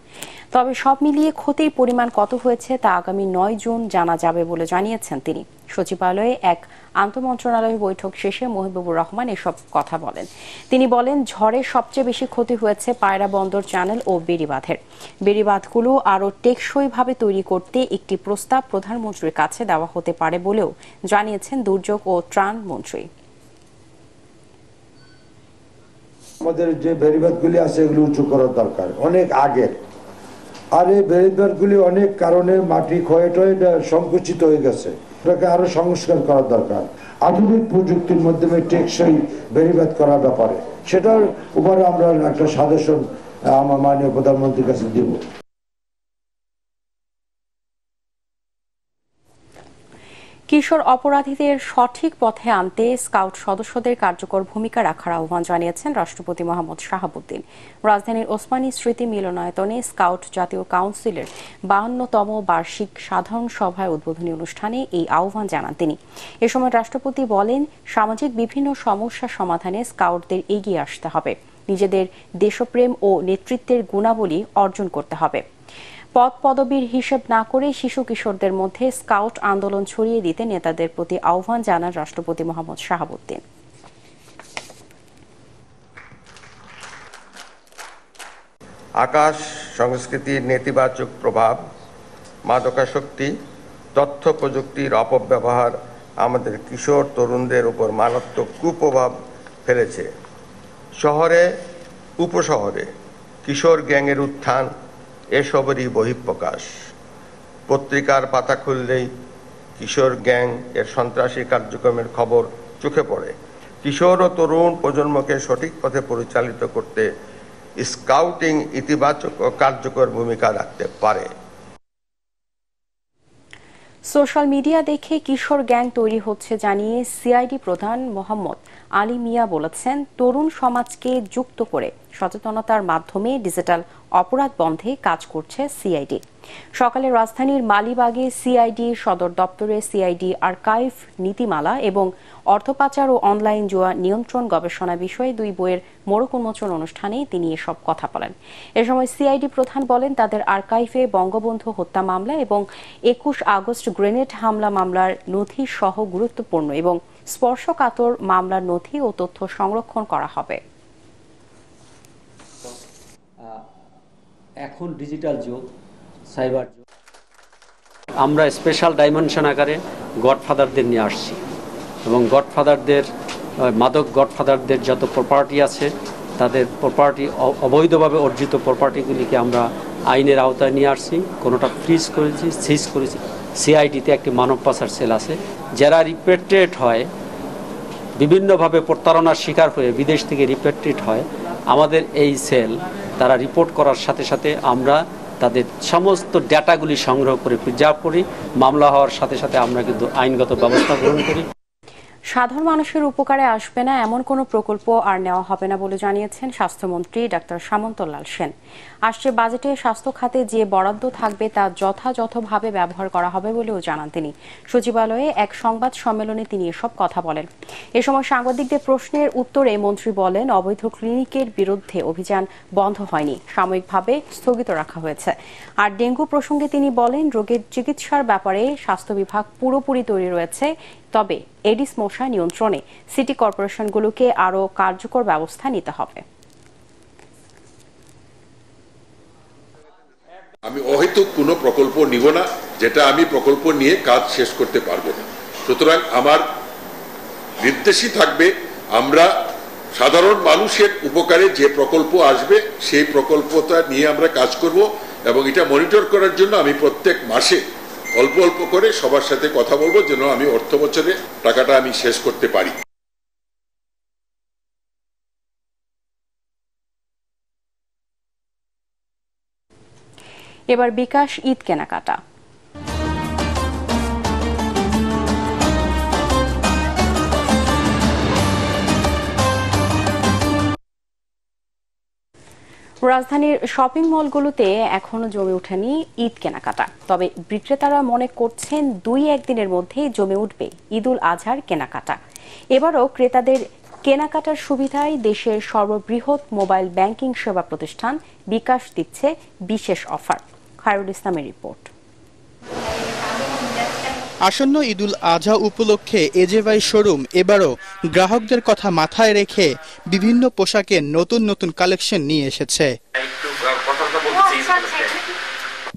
তবে সব মিলিয়ে ক্ষতির পরিমাণ কত হয়েছে তা আগামী 9 জুন জানা যাবে বলে জানিয়েছেন তিনি। সচিবালয়ে এক আন্তঃমন্ত্রণালয় বৈঠক শেষে মহিবুবুর রহমান এসব কথা বলেন। তিনি বলেন, ঝড়ে সবচেয়ে বেশি ক্ষতি হয়েছে পায়রা বন্দর চ্যানেল ও বেড়িবাঁধের। বেড়িবাঁধগুলো আরও টেকসইভাবে তৈরি করতে একটি প্রস্তাব প্রধানমন্ত্রীর কাছে দেওয়া হতে পারে বলেও জানিয়েছেন দুর্যোগ ও ত্রাণ মন্ত্রী। আমাদের যে বেড়িবাঁধগুলি আছে এগুলো উঁচু করার দরকার, অনেক আগের। আর এই বেড়িবাঁধগুলি অনেক কারণে মাটি ক্ষয়ে টয়ে সংকুচিত হয়ে গেছে, এটাকে আরো সংস্কার করার দরকার। আধুনিক প্রযুক্তির মাধ্যমে টেকসই বেড়িবাঁধ করার ব্যাপারে সেটার উপরে আমরা একটা সাজেশন আমার মাননীয় প্রধানমন্ত্রীর কাছে দিব। কিশোর অপরাধীদের সঠিক পথে আনতে স্কাউট সদস্যদের কার্যকর ভূমিকা রাখার আহ্বান জানিয়েছেন রাষ্ট্রপতি মোহাম্মদ শাহাবুদ্দিন। রাজধানীর ওসমানী স্মৃতি মিলনায়তনে স্কাউট জাতীয় কাউন্সিলের 52তম বার্ষিক সাধারণ সভায় উদ্বোধনী অনুষ্ঠানে এই আহ্বান জানান তিনি। এ সময় রাষ্ট্রপতি বলেন, সামাজিক বিভিন্ন সমস্যা সমাধানে স্কাউটদের এগিয়ে আসতে হবে, নিজেদের দেশপ্রেম ও নেতৃত্বের গুণাবলী অর্জন করতে হবে। পদ পদবীর হিসেব না করে শিশু কিশোরদের মধ্যে স্কাউট আন্দোলন ছড়িয়ে দিতে নেতাদের প্রতি আহ্বান জানান রাষ্ট্রপতি মোহাম্মদ শাহাবুদ্দিন। আকাশ সংস্কৃতির নেতিবাচক প্রভাব, মাদকাসক্তি, তথ্য প্রযুক্তির অপব্যবহার আমাদের কিশোর তরুণদের উপর মারাত্মক কুপ্রভাব ফেলেছে। শহরে উপশহরে কিশোর গ্যাংয়ের উত্থান এসবেরই বহিঃপ্রকাশ। পত্রিকার পাতা খুললেই কিশোর গ্যাং এর সন্ত্রাসী কার্যক্রমের খবর চোখে পড়ে। কিশোর ও তরুণ প্রজন্মকে সঠিক পথে পরিচালিত করতে স্কাউটিং ইতিবাচক ও কার্যকর ভূমিকা রাখতে পারে। সোশ্যাল মিডিয়া দেখে কিশোর গ্যাং তৈরি হচ্ছে জানিয়ে সিআইডি প্রধান মোহাম্মদ আলী মিয়া বলেছেন, তরুণ সমাজকে যুক্ত করে সচেতনতার মাধ্যমে ডিজিটাল অপরাধ বন্ধে কাজ করছে সিআইডি। সকালে রাজধানীর মালিবাগে সিআইডি সদর দপ্তরে সিআইডি আর্কাইভ নীতিমালা এবং অর্থ পাচার ও অনলাইন জুয়া নিয়ন্ত্রণ গবেষণা বিষয়ে 2 বইয়ের মোড়ক উন্মোচন অনুষ্ঠানে তিনি এসব কথা বলেন। এ সময় সিআইডি প্রধান বলেন, তাদের আর্কাইভে বঙ্গবন্ধু হত্যা মামলা এবং 21 আগস্ট গ্রেনেড হামলা মামলার নথি সহ গুরুত্বপূর্ণ এবং স্পর্শকাতর মামলার নথি ও তথ্য সংরক্ষণ করা হবে। এখন ডিজিটাল যুগ, সাইবার যুগ, আমরা স্পেশাল ডাইমেনশন আকারে গডফাদারদের নিয়ে আসছি এবং গডফাদারদের মাদক গডফাদারদের যত প্রপার্টি আছে তাদের প্রপার্টি অবৈধভাবে অর্জিত প্রপার্টিগুলিকে আমরা আইনের আওতায় নিয়ে আসছি। কোনোটা ফ্রিজ করেছি, সিজ করেছি। সিআইডিতে একটি মানব পাচার সেল আছে। যারা রিপেট্রিয়েট হয়, বিভিন্নভাবে প্রতারণার শিকার হয়ে বিদেশ থেকে রিপেট্রিয়েট হয়, আমাদের এই সেল তারা রিপোর্ট করার সাথে সাথে আমরা তাদের সমস্ত ডেটাগুলি সংগ্রহ করে প্রিজার্ভ করি। মামলা হওয়ার সাথে সাথে আমরা কিন্তু আইনগত ব্যবস্থা গ্রহণ করি। সাধারণ মানুষের উপকারে আসবে না এমন কোনো প্রকল্প আর নেওয়া হবে না বলে জানিয়েছেন স্বাস্থ্যমন্ত্রী ডাক্তার সামন্তলাল সেন। আসছে বাজেটে স্বাস্থ্য খাতে যে বরাদ্দ থাকবে তা যথাযথভাবে ব্যবহার করা হবে বলেও জানান তিনি। সচিবালয়ে এক সংবাদ সম্মেলনে তিনি এসব কথা বলেন। এ সময় সাংবাদিকদের প্রশ্নের উত্তরে মন্ত্রী বলেন, অবৈধ ক্লিনিকের বিরুদ্ধে অভিযান বন্ধ হয়নি, সাময়িকভাবে স্থগিত রাখা হয়েছে। আর ডেঙ্গু প্রসঙ্গে তিনি বলেন, রোগের চিকিৎসার ব্যাপারে স্বাস্থ্য বিভাগ পুরোপুরি তৈরি রয়েছে, তবে এডিস মশা নিয়ন্ত্রণে সিটি কর্পোরেশনগুলোকে আরও কার্যকর ব্যবস্থা নিতে হবে। আমি অহেতুক কোনো প্রকল্প নিব না যেটা আমি প্রকল্প নিয়ে কাজ শেষ করতে পারবো না। সুতরাং আমার নির্দেশই থাকবে, আমরা সাধারণ মানুষের উপকারে যে প্রকল্প আসবে সেই প্রকল্পটা নিয়ে আমরা কাজ করব এবং এটা মনিটর করার জন্য আমি প্রত্যেক মাসে অল্প অল্প করে সবার সাথে কথা বলবো যেন আমি অর্থ বছরে টাকাটা আমি শেষ করতে পারি। এবার বিকাশ ঈদ কেনাকাটা। রাজধানীর শপিং মলগুলোতে এখনো জমে ওঠেনি ঈদ কেনাকাটা, তবে বিক্রেতারা মনে করছেন 2-1 দিনের মধ্যেই জমে উঠবে ঈদুল আজহার কেনাকাটা। এবারও ক্রেতাদের কেনাকাটার সুবিধায় দেশের সর্ববৃহৎ মোবাইল ব্যাংকিং সেবা প্রতিষ্ঠান বিকাশ দিচ্ছে বিশেষ অফার। খায়রুল ইসলামের রিপোর্ট। আসন্ন ঈদুল আজহা উপলক্ষে এজেভাই শোরুম এবারও গ্রাহকদের কথা মাথায় রেখে বিভিন্ন পোশাকের নতুন নতুন কালেকশন নিয়ে এসেছে।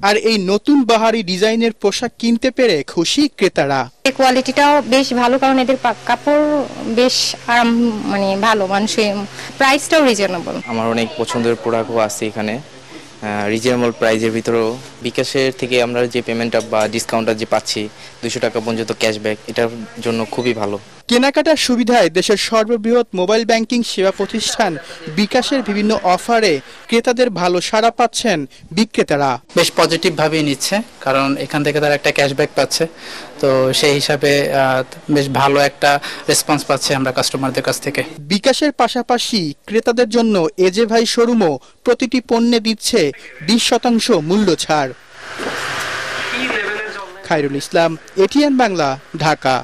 আর এই নতুন বাহারি ডিজাইনের পোশাক কিনতে পেরে খুশি ক্রেতারা। কোয়ালিটিটাও বেশ ভালো, কারণ এদের কাপড় বেশ আরাম, মানে ভালো, মানুষের প্রাইসটাও রিজনেবল। আমার অনেক পছন্দের প্রোডাক্টও আছে এখানে, রিজনেবল প্রাইজের ভিতরেও। বিকাশের থেকে আমরা যে পেমেন্টটা বা ডিসকাউন্টটা যে পাচ্ছি 200 টাকা পর্যন্ত ক্যাশব্যাক, এটার জন্য খুবই ভালো। কেনাকাটার সুবিধায় দেশের সর্ববৃহৎ মোবাইল ব্যাংকিং সেবা প্রতিষ্ঠান বিকাশের বিভিন্ন অফারে ক্রেতাদের ভালো সাড়া পাচ্ছেন বিক্রেতারা। বেশ পজিটিভ ভাবেই নিচ্ছে, কারণ এখান থেকে তারা একটা ক্যাশব্যাক পাচ্ছে, তো সেই হিসাবে বেশ ভালো একটা রেসপন্স পাচ্ছে আমরা কাস্টমারদের কাছ থেকে। বিকাশের পাশাপাশি ক্রেতাদের জন্য এজেভাই শোরুমও প্রতিটি পণ্যে দিচ্ছে 20% মূল্য ছাড়। খায়রুল ইসলাম, এটিএন বাংলা, ঢাকা।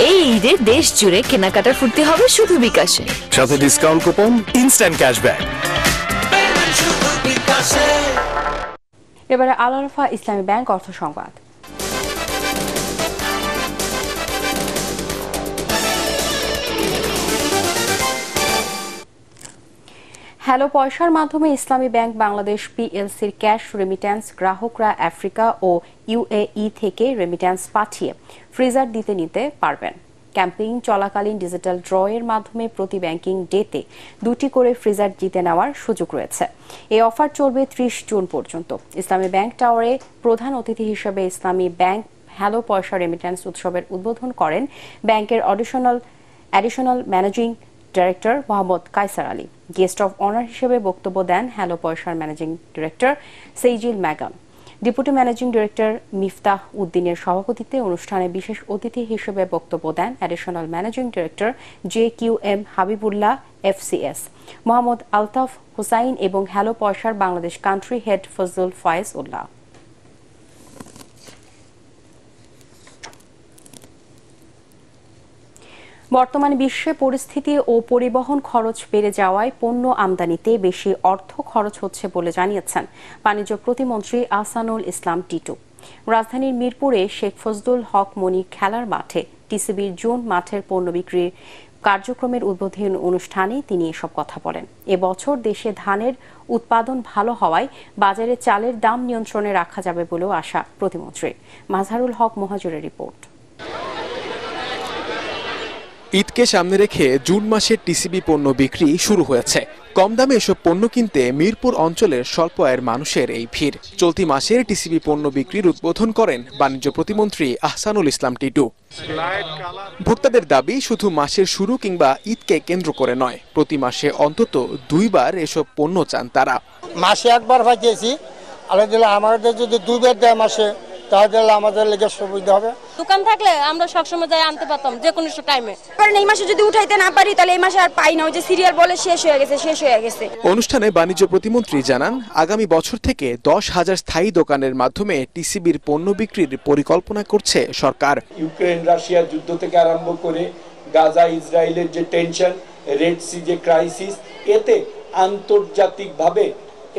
এই ঈদে দেশ জুড়ে কেনাকাটার ফুর্তি হবে শুধু বিকাশে, সাথে ডিসকাউন্ট কুপন, ইনস্ট্যান্ট ক্যাশব্যাক। এবারে আল আরাফা ইসলামী ব্যাংক অর্থ সংবাদ। হ্যালো পয়সার মাধ্যমে ইসলামী ব্যাংক বাংলাদেশ পিএলসির ক্যাশ রেমিট্যান্স গ্রাহকরা আফ্রিকা ও ইউএই থেকে রেমিট্যান্স পাঠিয়ে ফ্রিজার নিতে পারবেন। ক্যাম্পেইন চলাকালীন ডিজিটাল ড্রয়ের মাধ্যমে প্রতি ব্যাংকিং ডেতে 2টি করে ফ্রিজার জিতে নেওয়ার সুযোগ রয়েছে। এই অফার চলবে 30 জুন পর্যন্ত। ইসলামী ব্যাংক টাওয়ারে প্রধান অতিথি হিসেবে ইসলামী ব্যাংক হ্যালো পয়সা রেমিট্যান্স উৎসবের উদ্বোধন করেন ব্যাংকের additional managing director Mohammad Kaiser Ali. Guest of honour হিসেবে বক্তব্য দেন হ্যালো পয়সার ম্যানেজিং ডিরেক্টর সেইজিল ম্যাগাম। ডেপুটি ম্যানেজিং ডিরেক্টর মিফতাহ উদ্দিনের সভাপতিত্বে অনুষ্ঠানে বিশেষ অতিথি হিসেবে বক্তব্য দেন additional managing director JQM Habibullah FCS, Mohammad Altaf Hussain এবং হ্যালো পয়সার বাংলাদেশ কান্ট্রি হেড ফজলুল ফয়েজ উল্লাহ। বর্তমানে বিশ্বে পরিস্থিতি ও পরিবহন খরচ বেড়ে যাওয়ায় পণ্য আমদানিতে বেশি অর্থ খরচ হচ্ছে বলে জানিয়েছেন বাণিজ্য প্রতিমন্ত্রী আহসানুল ইসলাম টিটু। রাজধানীর মিরপুরে শেখ ফজলুল হক মনি খেলার মাঠে টিসিবির জুন মাঠের পণ্য বিক্রির কার্যক্রমের উদ্বোধনী অনুষ্ঠানে তিনি এসব কথা বলেন। এবছর দেশে ধানের উৎপাদন ভালো হওয়ায় বাজারে চালের দাম নিয়ন্ত্রণে রাখা যাবে বলেও আশা প্রতিমন্ত্রীর। মাজহারুল হক মহাজুরের রিপোর্ট। ঈদকে সামনে রেখে জুন মাসে টিসিবি পণ্য বিক্রি শুরু হয়েছে। কম দামে এসব পণ্য কিনতে মিরপুর অঞ্চলের স্বল্প আয়ের মানুষের এই ভিড়। চলতি মাসের টিসিবি পণ্য বিক্রির উদ্বোধন করেন বাণিজ্য প্রতিমন্ত্রী আহসানুল ইসলাম টিটু। ভোক্তাদের দাবি শুধু মাসের শুরু কিংবা ঈদকে কেন্দ্র করে নয়, প্রতি মাসে অন্তত 2 বার এসব পণ্য চান তারা। মাসে একবার পাঠিয়েছি, আলহামদুলিল্লাহ আমাদের যদি 2 বার দেয় মাসে তাহলে আমাদের লেগে সুবিধা হবে। দোকান থাকলে আমরা সবসময় যাই আনতে পারতাম যে কোনো টাইমে। কারণ এই মাসে যদি উঠাইতে না পারি তাহলে এই মাসে আর পাই না, ওই যে সিরিয়াল বলে শেষ হয়ে গেছে। অনুষ্ঠানে বাণিজ্য প্রতিমন্ত্রী জানান আগামী বছর থেকে 10,000 স্থায়ী দোকানের মাধ্যমে টিসিবির পণ্য বিক্রির পরিকল্পনা করছে সরকার। ইউক্রেন রাশিয়া যুদ্ধ থেকে আরম্ভ করে গাজা ইসরায়েলের যে টেনশন, রেড সি যে ক্রাইসিস, এতে আন্তর্জাতিকভাবে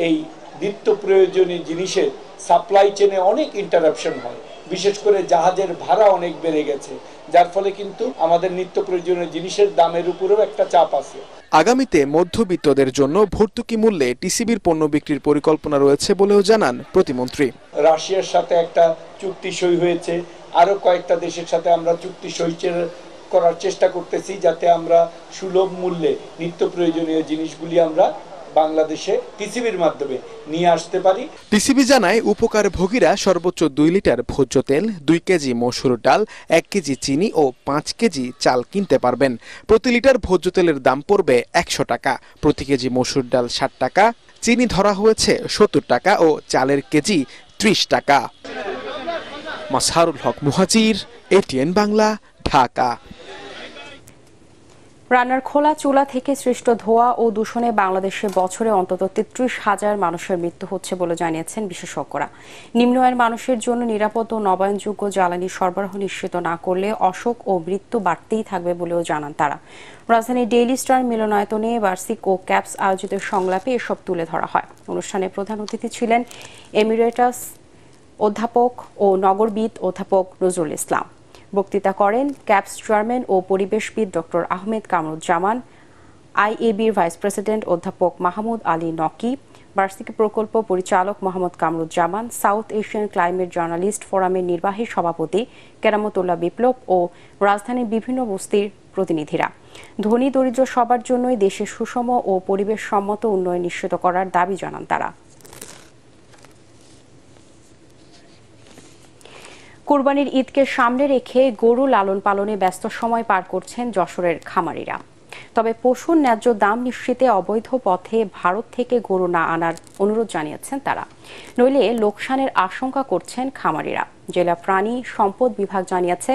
এই নিত্য প্রয়োজনীয় জিনিসের সাপ্লাই চেনে অনেক ইন্টারাপশন হয়, বিশেষ করে জাহাজের ভাড়া অনেক বেড়ে গেছে, যার ফলে কিন্তু আমাদের নিত্য প্রয়োজনীয় জিনিসের দামের উপরেও একটা চাপ আছে। আগামীতে মধ্যবিত্তদের জন্য ভর্তুকি মূল্যে টিসিবির পণ্য বিক্রির পরিকল্পনা রয়েছে বলেও জানান প্রতিমন্ত্রী। রাশিয়ার সাথে একটা চুক্তি সই হয়েছে, আরো কয়েকটা দেশের সাথে আমরা চুক্তি সই করার চেষ্টা করতেছি, যাতে আমরা সুলভ মূল্যে নিত্য প্রয়োজনীয় জিনিসগুলি আমরা বাংলাদেশে টিসিবির মাধ্যমে নিয়ে আসতে পারি। টিসিবি জানায় উপকার ভোগীরা সর্বোচ্চ 2 লিটার ভোজ্য তেল, 2 কেজি মসুর ডাল, 1 কেজি চিনি ও 5 কেজি চাল কিনতে পারবেন। প্রতি লিটার ভোজ্য তেলের দাম পড়বে 100 টাকা, প্রতি কেজি মসুর ডাল 60 টাকা, চিনি ধরা হয়েছে 70 টাকা ও চালের কেজি 30 টাকা। মাজহারুল হক মুহাজির, ATN বাংলা, ঢাকা। রান্নার খোলা চুলা থেকে সৃষ্ট ধোঁয়া ও দূষণে বাংলাদেশে বছরে অন্তত 33,000 মানুষের মৃত্যু হচ্ছে বলে জানিয়েছেন বিশেষজ্ঞরা। নিম্ন আয়ের মানুষের জন্য নিরাপদ ও নবায়নযোগ্য জ্বালানি সরবরাহ নিশ্চিত না করলে অসুখ ও মৃত্যু বাড়তেই থাকবে বলেও জানান তারা। রাজধানীর ডেইলি স্টার মিলনায়তনে বার্ষিক ও ক্যাপস আয়োজিত সংলাপে এসব তুলে ধরা হয়। অনুষ্ঠানে প্রধান অতিথি ছিলেন এমিরেটাস অধ্যাপক ও নগরবিদ অধ্যাপক নজরুল ইসলাম। বক্তৃতা করেন ক্যাপস চেয়ারম্যান ও পরিবেশবিদ ডক্টর আহমেদ কামরুজ্জামান, IABর ভাইস প্রেসিডেন্ট অধ্যাপক মাহমুদ আলী নকি, বার্ষিক প্রকল্প পরিচালক Mohammad Kamruzzaman, south Asian climate journalist ফোরামের নির্বাহী সভাপতি কেরামতুল্লাহ বিপ্লব ও রাজধানীর বিভিন্ন বস্তির প্রতিনিধিরা। ধনী দরিদ্র সবার জন্যই দেশের সুষম ও পরিবেশ সম্মত উন্নয়ন নিশ্চিত করার দাবি জানান তারা। কুরবানির ঈদকে সামনে রেখে গরু লালন পালনে ব্যস্ত সময় পার করছেন যশোরের খামারিরা। তবে পশুর ন্যায্য দাম নিশ্চিতে অবৈধ পথে ভারত থেকে গরু না আনার অনুরোধ জানিয়েছেন তারা, নইলে লোকসানের আশঙ্কা করছেন খামারিরা। জেলা প্রাণী সম্পদ বিভাগ জানিয়েছে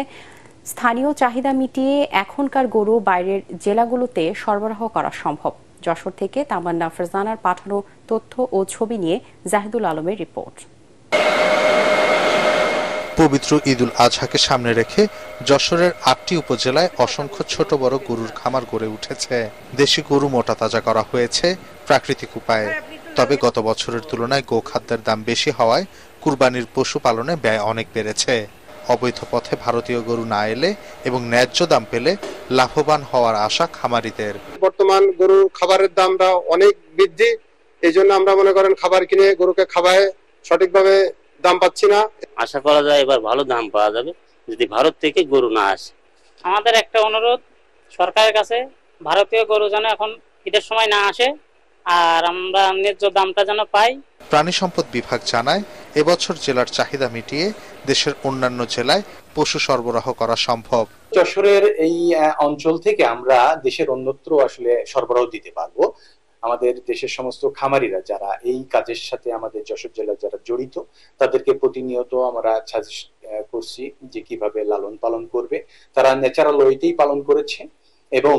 স্থানীয় চাহিদা মিটিয়ে এখনকার গরু বাইরের জেলাগুলোতে সরবরাহ করা সম্ভব। যশোর থেকে তামান্না ফরজানার পাঠানো তথ্য ও ছবি নিয়ে জাহিদুল আলমের রিপোর্ট। পবিত্র ঈদুল আজহাকে সামনে রেখে যশোরের 8টি উপজেলায় অসংখ্য ছোট বড় গরুর খামার গড়ে উঠেছে। দেশি গরু মোটা তাজা করা হয়েছে প্রাকৃতিক উপায়ে। তবে গত বছরের তুলনায় গোখাদ্যের দাম বেশি হওয়ায় কুরবানির পশু পালনে ব্যয় অনেক বেড়েছে। অবৈধ পথে ভারতীয় গরু না এলে এবং ন্যায্য দাম পেলে লাভবান হওয়ার আশা খামারিদের। বর্তমান গরুর খাবারের দামটা অনেক বৃদ্ধি, এই জন্য আমরা মনে করেন খাবার কিনে গরুকে খাওয়ায় সঠিকভাবে দাম পাচ্ছি না। আশা করা যায় এবার ভালো দাম পাওয়া যাবে যদি ভারত থেকে গরু না আসে। আমাদের একটা অনুরোধ সরকারের কাছে, ভারতীয় গরু যেন এখন ঈদের সময় না আসে আর আমরা ন্যায্য দামটা যেন পাই। প্রাণী সম্পদ বিভাগ জানায় এবছর জেলার চাহিদা মিটিয়ে দেশের অন্যান্য জেলায় পশু সরবরাহ করা সম্ভব। যশোরের এই অঞ্চল থেকে আমরা দেশের অন্যত্র আসলে সরবরাহ দিতে পারবো। আমাদের দেশের সমস্ত খামারিরা যারা এই কাজের সাথে আমাদের যশোর জেলার যারা জড়িত তাদেরকে প্রতিনিয়ত আমরা সাজেস্ট করছি যে কিভাবে লালন পালন করবে। তারা ন্যাচারাল ওয়েতেই পালন করেছে এবং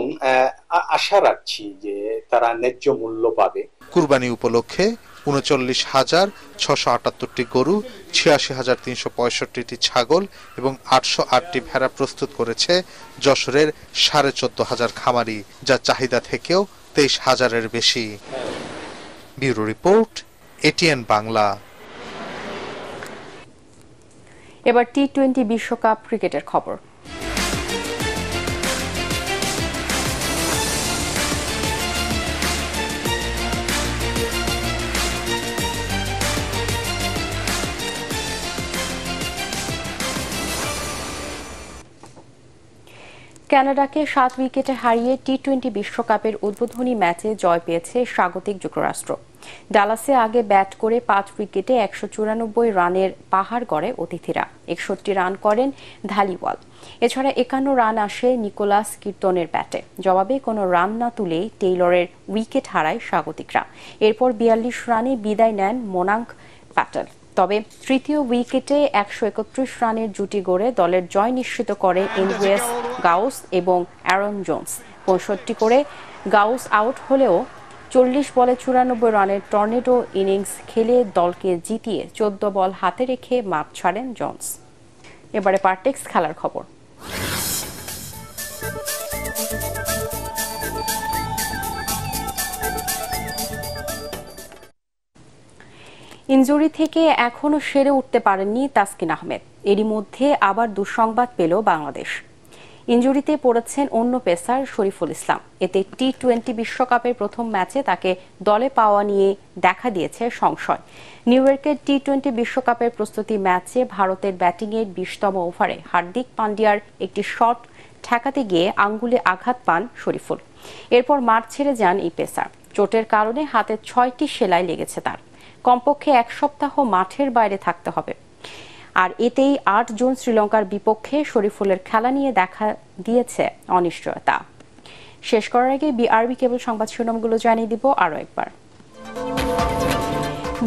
আশা রাখছি যে তারা ন্যায্য মূল্য পাবে। কুরবানি উপলক্ষে ৩৯,৬৭৮টি গরু, ৮৬,৩৬৫টি ছাগল এবং ৮০৮টি ভেড়া প্রস্তুত করেছে যশোরের ১৪,৫০০ খামারি, যা চাহিদা থেকেও ২৩,০০০-এর বেশি। Bureau report, ATN Bangla. এবার টি-20 বিশ্বকাপ ক্রিকেটের খবর। কানাডাকে ৭ উইকেটে হারিয়ে টি-20 বিশ্বকাপের উদ্বোধনী ম্যাচে জয় পেয়েছে স্বাগতিক যুক্তরাষ্ট্র। ডালাসে আগে ব্যাট করে ৫ উইকেটে ১৯৪ রানের পাহাড় গড়ে অতিথিরা। ৬১ রান করেন ধালিওয়াল। এছাড়া ৫১ রান আসে নিকোলাস কির্তনের ব্যাটে। জবাবে কোনো রান না তুলেই টেইলরের উইকেট হারায় স্বাগতিকরা। এরপর ৪২ রানে বিদায় নেন মোনাঙ্ক প্যাটেল। তবে তৃতীয় উইকেটে ১৩১ রানের জুটি গড়ে দলের জয় নিশ্চিত করে এন্ড্রিয়াস গাউস এবং অ্যারন জোন্স। ৬৫ করে গাউস আউট হলেও ৪০ বলে ৯৪ রানের টর্নেডো ইনিংস খেলে দলকে জিতিয়ে ১৪ বল হাতে রেখে মাঠ ছাড়েন জোন্স। এবারে পারটেক্স খেলার খবর। ইনজুরি থেকে এখনো সেরে উঠতে পারেননি তাসকিন আহমেদ। এরই মধ্যে আবার দুঃসংবাদ পেল বাংলাদেশ। ইনজুরিতে পড়েছেন অন্য পেসার শরীফুল ইসলাম। এতে টি-20 বিশ্বকাপের প্রথম ম্যাচে তাকে দলে পাওয়া নিয়ে দেখা দিয়েছে সংশয়। নিউ ইয়র্কের টি-20 বিশ্বকাপের প্রস্তুতি ম্যাচে ভারতের ব্যাটিংয়ের ২০তম ওভারে হার্দিক পান্ডিয়ার একটি শট ঠেকাতে গিয়ে আঙ্গুলে আঘাত পান শরীফুল। এরপর মাঠ ছেড়ে যান এই পেসার। চোটের কারণে হাতে ৬টি সেলাই লেগেছে তার। কমপক্ষে ১ সপ্তাহ মাঠের বাইরে থাকতে হবে। আর এতেই ৮ জুন শ্রীলঙ্কার বিপক্ষে শরীফুলের খেলা নিয়ে দেখা দিয়েছে অনিশ্চয়তা। শেষ করার আগে বিআরবি কেবল সংবাদ শিরোনামগুলো জানিয়ে দিব আরও একবার।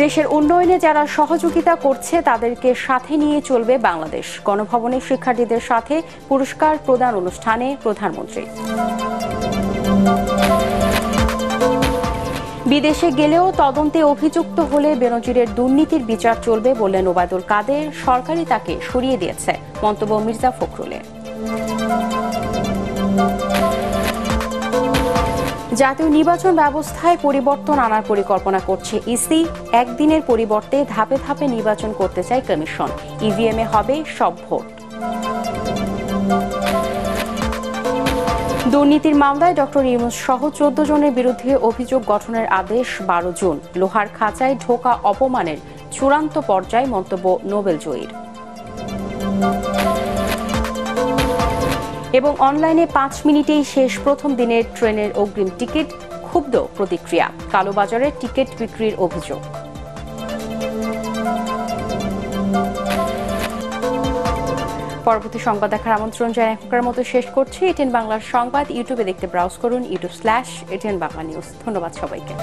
দেশের উন্নয়নে যারা সহযোগিতা করছে তাদেরকে সাথে নিয়ে চলবে বাংলাদেশ। গণভবনে শিক্ষার্থীদের সাথে পুরস্কার প্রদান অনুষ্ঠানে প্রধানমন্ত্রী। বিদেশে গেলেও তদন্তে অভিযুক্ত হলে বেনজিরের দুর্নীতির বিচার চলবে বললেন ওবায়দুল কাদের। সরকারই তাকে সরিয়ে দিয়েছে, মন্তব্য মির্জা ফখরুলের। জাতীয় নির্বাচন ব্যবস্থায় পরিবর্তন আনার পরিকল্পনা করছে ইসি। একদিনের পরিবর্তে ধাপে ধাপে নির্বাচন করতে চায় কমিশন। ইভিএমে হবে সব ভোট। দুর্নীতির মামলায় ডক্টর ইউনূস সহ ১৪ জনের বিরুদ্ধে অভিযোগ গঠনের আদেশ ১২ জুন। লোহার খাঁচায় ঢোকা অপমানের চূড়ান্ত পর্যায়ে, মন্তব্য নোবেল জয়ীর। এবং অনলাইনে ৫ মিনিটেই শেষ প্রথম দিনের ট্রেনের অগ্রিম টিকিট। ক্ষুব্ধ প্রতিক্রিয়া। কালোবাজারে টিকিট বিক্রির অভিযোগ। পরবর্তী সংবাদ দেখার আমন্ত্রণ জানিয়ে এখনকার মতো শেষ করছি। এটিএন বাংলার সংবাদ ইউটিউবে দেখতে ব্রাউজ করুন youtube/এটিএন বাংলা নিউজ। ধন্যবাদ সবাইকে।